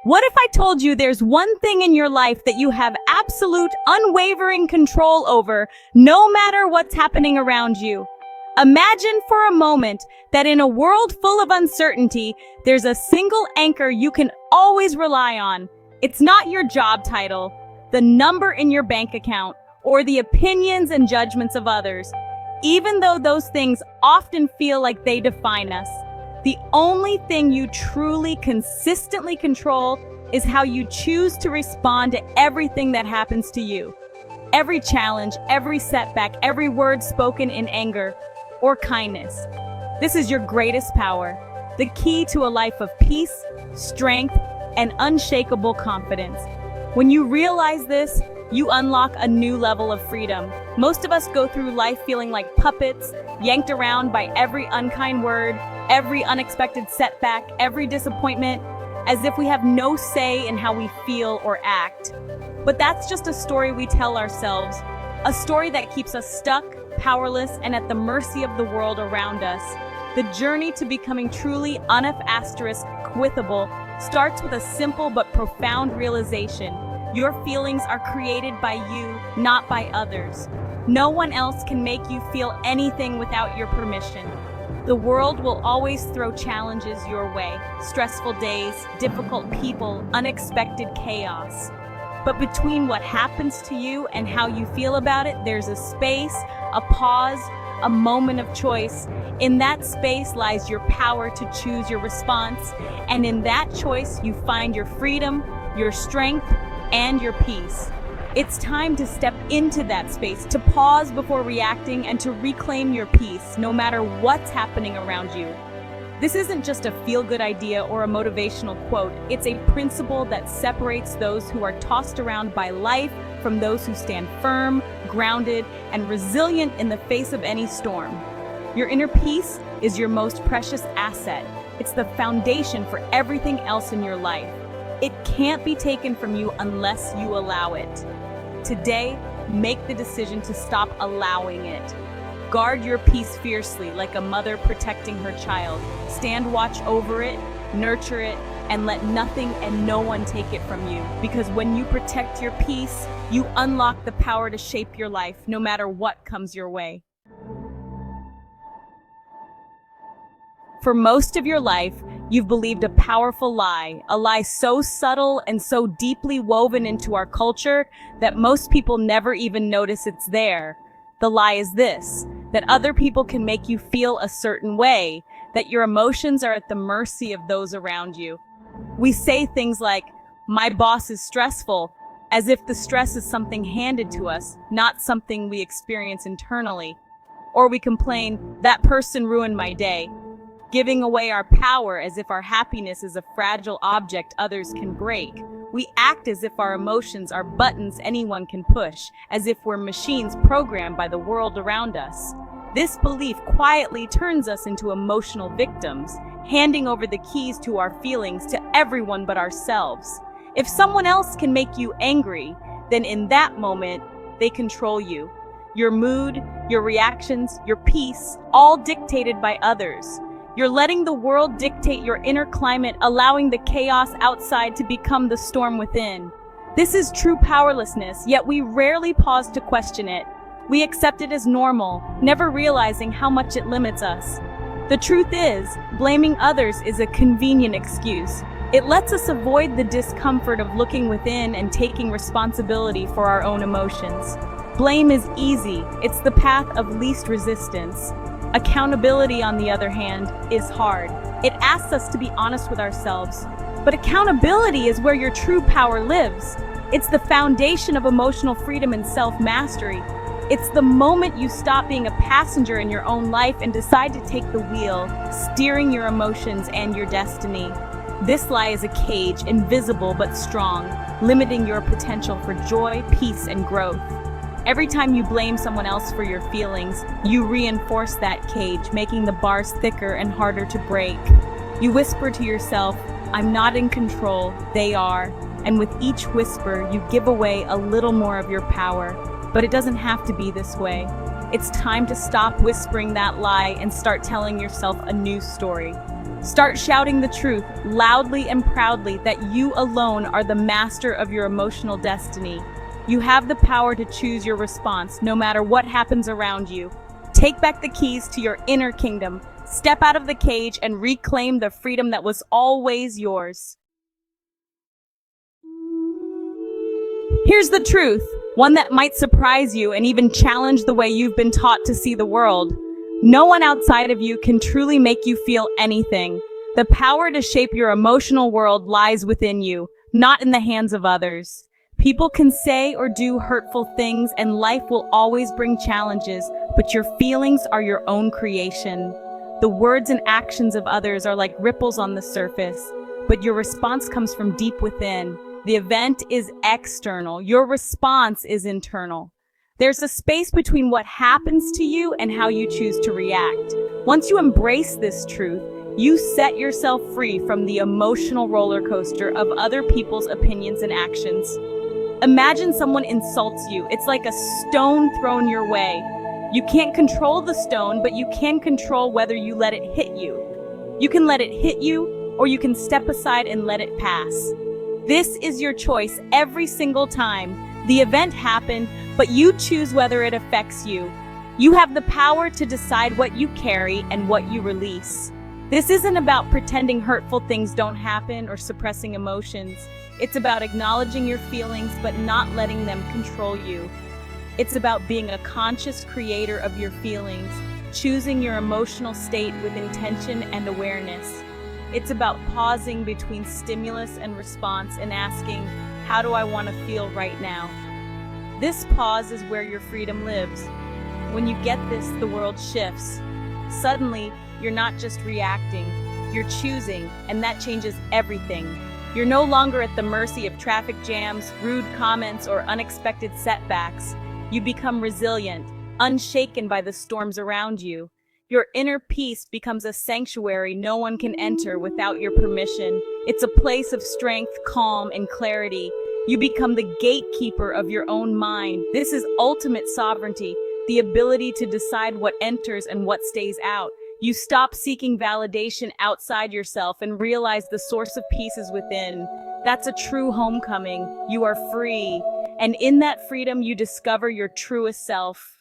What if I told you there's one thing in your life that you have absolute, unwavering control over, no matter what's happening around you? Imagine for a moment that in a world full of uncertainty, there's a single anchor you can always rely on. It's not your job title, the number in your bank account, or the opinions and judgments of others. Even though those things often feel like they define us, the only thing you truly consistently control is how you choose to respond to everything that happens to you. Every challenge, every setback, every word spoken in anger or kindness. This is your greatest power, the key to a life of peace, strength, and unshakable confidence. When you realize this, you unlock a new level of freedom. Most of us go through life feeling like puppets, yanked around by every unkind word, every unexpected setback, every disappointment, as if we have no say in how we feel or act. But that's just a story we tell ourselves, a story that keeps us stuck, powerless, and at the mercy of the world around us. The journey to becoming truly quittable starts with a simple but profound realization. Your feelings are created by you, not by others. No one else can make you feel anything without your permission. The world will always throw challenges your way, stressful days, difficult people, unexpected chaos. But between what happens to you and how you feel about it, there's a space, a pause, a moment of choice. In that space lies your power to choose your response, and in that choice you find your freedom, your strength, and your peace. It's time to step into that space, to pause before reacting and to reclaim your peace, no matter what's happening around you. This isn't just a feel-good idea or a motivational quote. It's a principle that separates those who are tossed around by life from those who stand firm, grounded, and resilient in the face of any storm. Your inner peace is your most precious asset. It's the foundation for everything else in your life. It can't be taken from you unless you allow it. Today, make the decision to stop allowing it. Guard your peace fiercely, like a mother protecting her child. Stand watch over it, nurture it, and let nothing and no one take it from you. Because when you protect your peace, you unlock the power to shape your life, no matter what comes your way. For most of your life, you've believed a powerful lie, a lie so subtle and so deeply woven into our culture that most people never even notice it's there. The lie is this, that other people can make you feel a certain way, that your emotions are at the mercy of those around you. We say things like, "My boss is stressful," as if the stress is something handed to us, not something we experience internally. Or we complain, "That person ruined my day," giving away our power as if our happiness is a fragile object others can break. We act as if our emotions are buttons anyone can push, as if we're machines programmed by the world around us. This belief quietly turns us into emotional victims, handing over the keys to our feelings to everyone but ourselves. If someone else can make you angry, then in that moment, they control you. Your mood, your reactions, your peace, all dictated by others. You're letting the world dictate your inner climate, allowing the chaos outside to become the storm within. This is true powerlessness, yet we rarely pause to question it. We accept it as normal, never realizing how much it limits us. The truth is, blaming others is a convenient excuse. It lets us avoid the discomfort of looking within and taking responsibility for our own emotions. Blame is easy. It's the path of least resistance. Accountability, on the other hand, is hard. It asks us to be honest with ourselves. But accountability is where your true power lives. It's the foundation of emotional freedom and self-mastery. It's the moment you stop being a passenger in your own life and decide to take the wheel, steering your emotions and your destiny. This lie is a cage, invisible but strong, limiting your potential for joy, peace, and growth. Every time you blame someone else for your feelings, you reinforce that cage, making the bars thicker and harder to break. You whisper to yourself, "I'm not in control, they are." And with each whisper, you give away a little more of your power. But it doesn't have to be this way. It's time to stop whispering that lie and start telling yourself a new story. Start shouting the truth loudly and proudly that you alone are the master of your emotional destiny. You have the power to choose your response no matter what happens around you. Take back the keys to your inner kingdom. Step out of the cage and reclaim the freedom that was always yours. Here's the truth, one that might surprise you and even challenge the way you've been taught to see the world. No one outside of you can truly make you feel anything. The power to shape your emotional world lies within you, not in the hands of others. People can say or do hurtful things, and life will always bring challenges, but your feelings are your own creation. The words and actions of others are like ripples on the surface, but your response comes from deep within. The event is external. Your response is internal. There's a space between what happens to you and how you choose to react. Once you embrace this truth, you set yourself free from the emotional roller coaster of other people's opinions and actions. Imagine someone insults you. It's like a stone thrown your way. You can't control the stone, but you can control whether you let it hit you. You can let it hit you, or you can step aside and let it pass. This is your choice every single time. The event happened, but you choose whether it affects you. You have the power to decide what you carry and what you release. This isn't about pretending hurtful things don't happen or suppressing emotions. It's about acknowledging your feelings but not letting them control you. It's about being a conscious creator of your feelings, choosing your emotional state with intention and awareness. It's about pausing between stimulus and response and asking, how do I want to feel right now? This pause is where your freedom lives. When you get this, the world shifts. Suddenly, you're not just reacting, you're choosing, and that changes everything. You're no longer at the mercy of traffic jams, rude comments, or unexpected setbacks. You become resilient, unshaken by the storms around you. Your inner peace becomes a sanctuary no one can enter without your permission. It's a place of strength, calm, and clarity. You become the gatekeeper of your own mind. This is ultimate sovereignty, the ability to decide what enters and what stays out. You stop seeking validation outside yourself and realize the source of peace is within. That's a true homecoming. You are free. And in that freedom, you discover your truest self.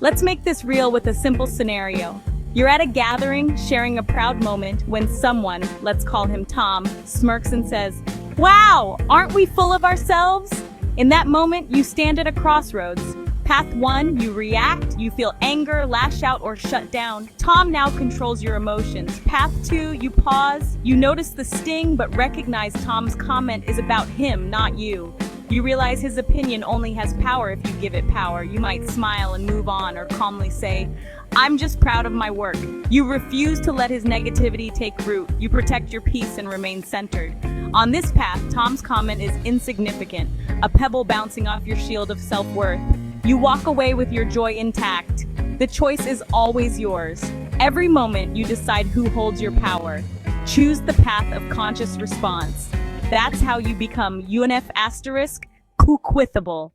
Let's make this real with a simple scenario. You're at a gathering, sharing a proud moment, when someone, let's call him Tom, smirks and says, "Wow, aren't we full of ourselves?" In that moment, you stand at a crossroads. Path 1, you react, you feel anger, lash out, or shut down. Tom now controls your emotions. Path 2, you pause, you notice the sting, but recognize Tom's comment is about him, not you. You realize his opinion only has power if you give it power. You might smile and move on, or calmly say, "I'm just proud of my work." You refuse to let his negativity take root. You protect your peace and remain centered. On this path, Tom's comment is insignificant, a pebble bouncing off your shield of self-worth. You walk away with your joy intact. The choice is always yours. Every moment you decide who holds your power. Choose the path of conscious response. That's how you become UNF***quithable.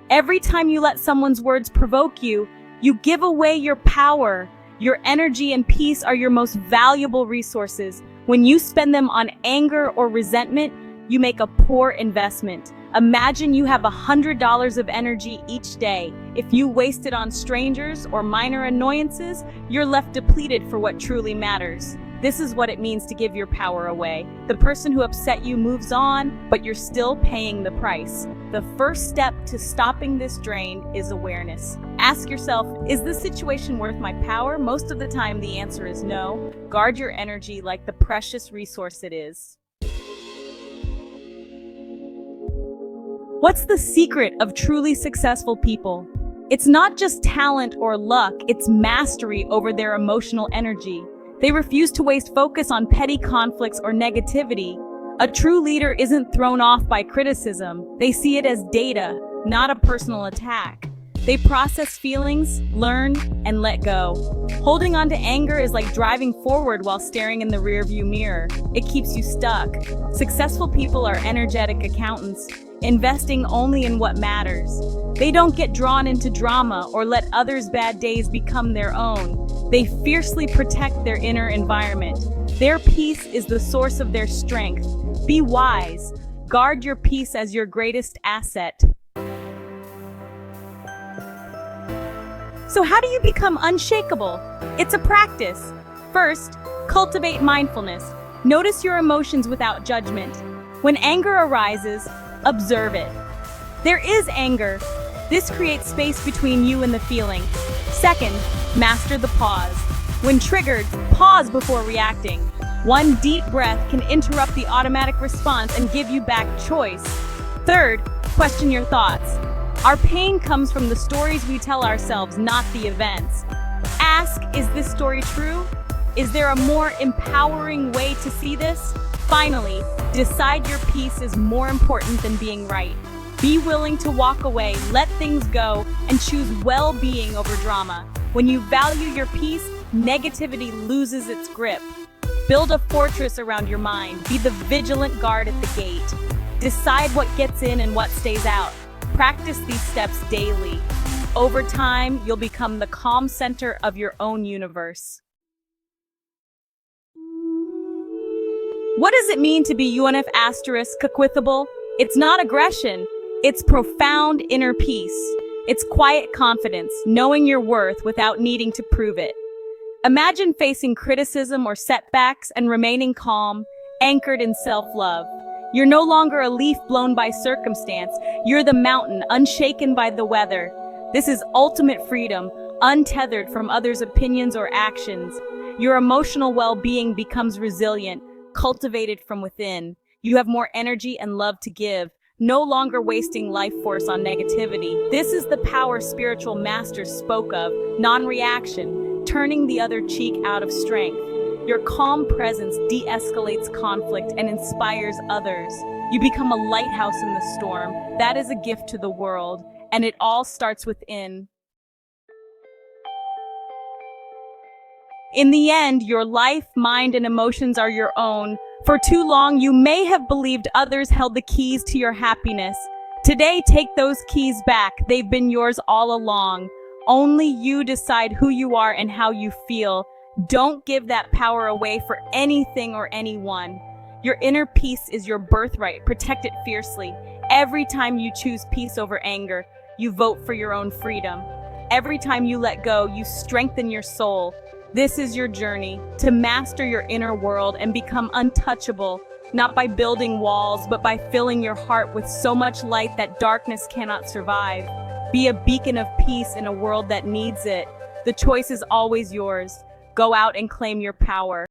Every time you let someone's words provoke you, you give away your power. Your energy and peace are your most valuable resources. When you spend them on anger or resentment, you make a poor investment. Imagine you have $100 of energy each day. If you waste it on strangers or minor annoyances, you're left depleted for what truly matters. This is what it means to give your power away. The person who upset you moves on, but you're still paying the price. The first step to stopping this drain is awareness. Ask yourself, is this situation worth my power? Most of the time, the answer is no. Guard your energy like the precious resource it is. What's the secret of truly successful people? It's not just talent or luck, it's mastery over their emotional energy. They refuse to waste focus on petty conflicts or negativity. A true leader isn't thrown off by criticism. They see it as data, not a personal attack. They process feelings, learn, and let go. Holding on to anger is like driving forward while staring in the rearview mirror. It keeps you stuck. Successful people are energetic accountants. investing only in what matters. They don't get drawn into drama or let others' bad days become their own. They fiercely protect their inner environment. Their peace is the source of their strength. Be wise. Guard your peace as your greatest asset. So how do you become unshakable? It's a practice. First, cultivate mindfulness. Notice your emotions without judgment. When anger arises, observe it. There is anger. This creates space between you and the feeling. Second, master the pause. When triggered, pause before reacting. One deep breath can interrupt the automatic response and give you back choice. Third, question your thoughts. Our pain comes from the stories we tell ourselves, not the events. Ask, is this story true? Is there a more empowering way to see this? Finally, decide your peace is more important than being right. Be willing to walk away, let things go, and choose well-being over drama. When you value your peace, negativity loses its grip. Build a fortress around your mind. Be the vigilant guard at the gate. Decide what gets in and what stays out. Practice these steps daily. Over time, you'll become the calm center of your own universe. What does it mean to be UNF**equitable? It's not aggression. It's profound inner peace. It's quiet confidence, knowing your worth without needing to prove it. Imagine facing criticism or setbacks and remaining calm, anchored in self-love. You're no longer a leaf blown by circumstance. You're the mountain, unshaken by the weather. This is ultimate freedom, untethered from others' opinions or actions. Your emotional well-being becomes resilient, cultivated from within. You have more energy and love to give, no longer wasting life force on negativity. This is the power spiritual masters spoke of, non-reaction, turning the other cheek out of strength. Your calm presence de-escalates conflict and inspires others. You become a lighthouse in the storm. That is a gift to the world, and it all starts within. In the end, your life, mind, and emotions are your own. For too long, you may have believed others held the keys to your happiness. Today, take those keys back. They've been yours all along. Only you decide who you are and how you feel. Don't give that power away for anything or anyone. Your inner peace is your birthright. Protect it fiercely. Every time you choose peace over anger, you vote for your own freedom. Every time you let go, you strengthen your soul. This is your journey to master your inner world and become untouchable, not by building walls, but by filling your heart with so much light that darkness cannot survive. Be a beacon of peace in a world that needs it. The choice is always yours. Go out and claim your power.